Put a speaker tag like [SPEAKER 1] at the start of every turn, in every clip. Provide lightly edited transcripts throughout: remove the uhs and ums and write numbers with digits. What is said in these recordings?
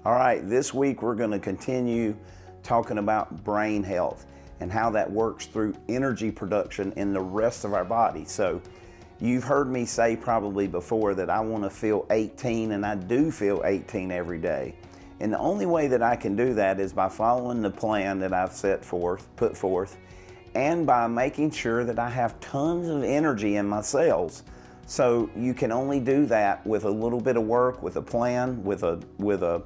[SPEAKER 1] All right, this week we're going to continue talking about brain health and how that works through energy production in the rest of our body. So you've heard me say probably before that I want to feel 18, and I do feel 18 every day. And the only way that I can do that is by following the plan that I've put forth, and by making sure that I have tons of energy in my cells. So you can only do that with a little bit of work, with a plan, with a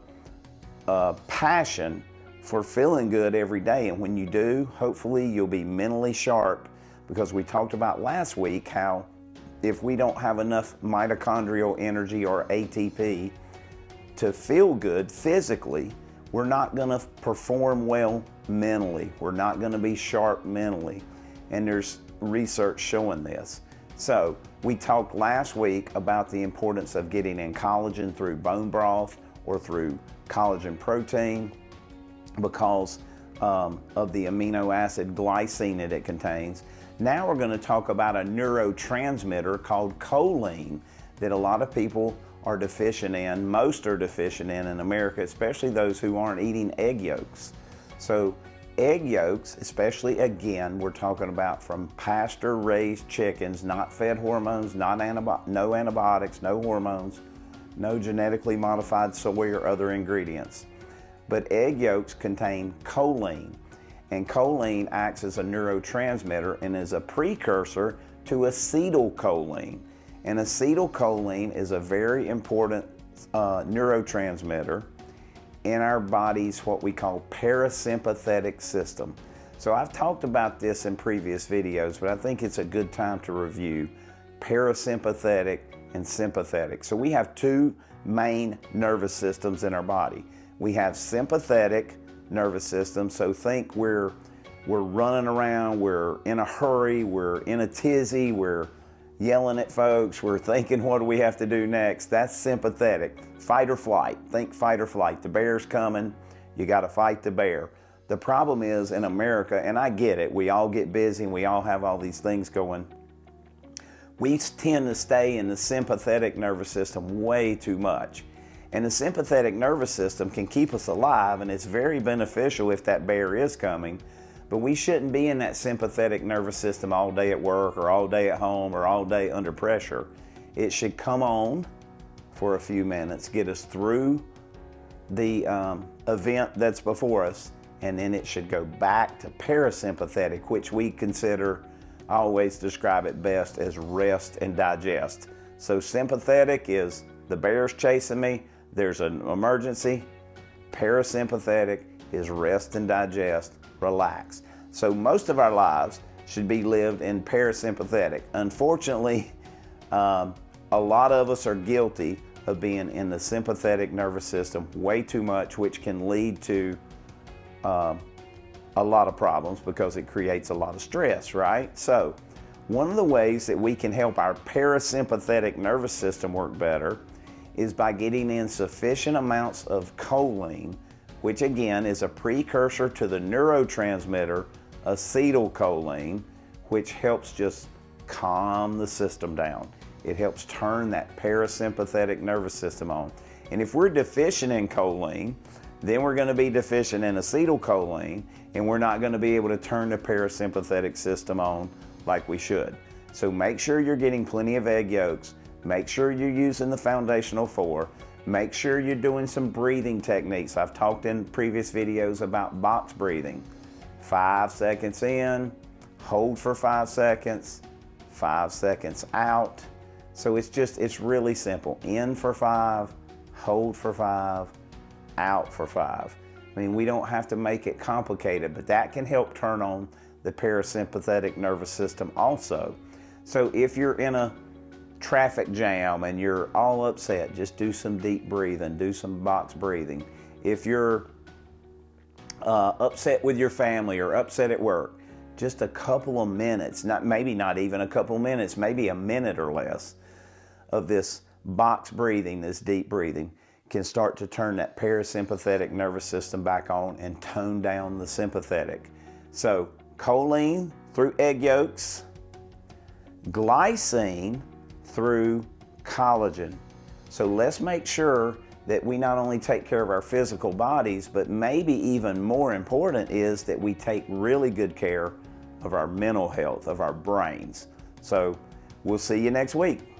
[SPEAKER 1] passion for feeling good every day. And when you do, hopefully you'll be mentally sharp, because we talked about last week how if we don't have enough mitochondrial energy, or ATP, to feel good physically, we're not going to perform well mentally. We're not going to be sharp mentally. And there's research showing this. So we talked last week about the importance of getting in collagen through bone broth or through collagen protein, because of the amino acid glycine that it contains. Now we're going to talk about a neurotransmitter called choline that a lot of people are deficient in. Most are deficient in America, especially those who aren't eating egg yolks. So egg yolks, especially, again, we're talking about from pasture-raised chickens, not fed hormones, no antibiotics, no hormones, no genetically modified soy or other ingredients. But egg yolks contain choline, and choline acts as a neurotransmitter and is a precursor to acetylcholine. And acetylcholine is a very important neurotransmitter in our body's what we call parasympathetic system. So I've talked about this in previous videos, but I think it's a good time to review parasympathetic and sympathetic. So we have two main nervous systems in our body. We have sympathetic nervous system, so think we're running around, we're in a hurry, we're in a tizzy, we're yelling at folks, we're thinking, what do we have to do next? That's sympathetic. Fight or flight. Think fight or flight. The bear's coming, you got to fight the bear. The problem is in America, and I get it, we all get busy and we all have all these things going. We tend to stay in the sympathetic nervous system way too much. And the sympathetic nervous system can keep us alive, and it's very beneficial if that bear is coming. But we shouldn't be in that sympathetic nervous system all day at work, or all day at home, or all day under pressure. It should come on for a few minutes, get us through the event that's before us, and then it should go back to parasympathetic, which we consider, I always describe it best as rest and digest. So sympathetic is the bear's chasing me, there's an emergency. Parasympathetic is rest and digest, relax. So most of our lives should be lived in parasympathetic. Unfortunately, a lot of us are guilty of being in the sympathetic nervous system way too much, which can lead to a lot of problems because it creates a lot of stress, right? So one of the ways that we can help our parasympathetic nervous system work better is by getting in sufficient amounts of choline, which again is a precursor to the neurotransmitter acetylcholine, which helps just calm the system down. It helps turn that parasympathetic nervous system on. And if we're deficient in choline, then we're going to be deficient in acetylcholine, and we're not going to be able to turn the parasympathetic system on like we should. So make sure you're getting plenty of egg yolks. Make sure you're using the Foundational 4. Make sure you're doing some breathing techniques. I've talked in previous videos about box breathing. 5 seconds in, hold for 5 seconds, 5 seconds out. So it's really simple. In for 5, hold for 5, out for 5. I mean, we don't have to make it complicated, but that can help turn on the parasympathetic nervous system also. So if you're in a traffic jam and you're all upset, just do some deep breathing, do some box breathing. If you're upset with your family or upset at work, just a couple of minutes, maybe not even a couple of minutes, maybe a minute or less of this box breathing, this deep breathing, can start to turn that parasympathetic nervous system back on and tone down the sympathetic. So choline through egg yolks, glycine through collagen. So let's make sure that we not only take care of our physical bodies, but maybe even more important is that we take really good care of our mental health, of our brains. So we'll see you next week.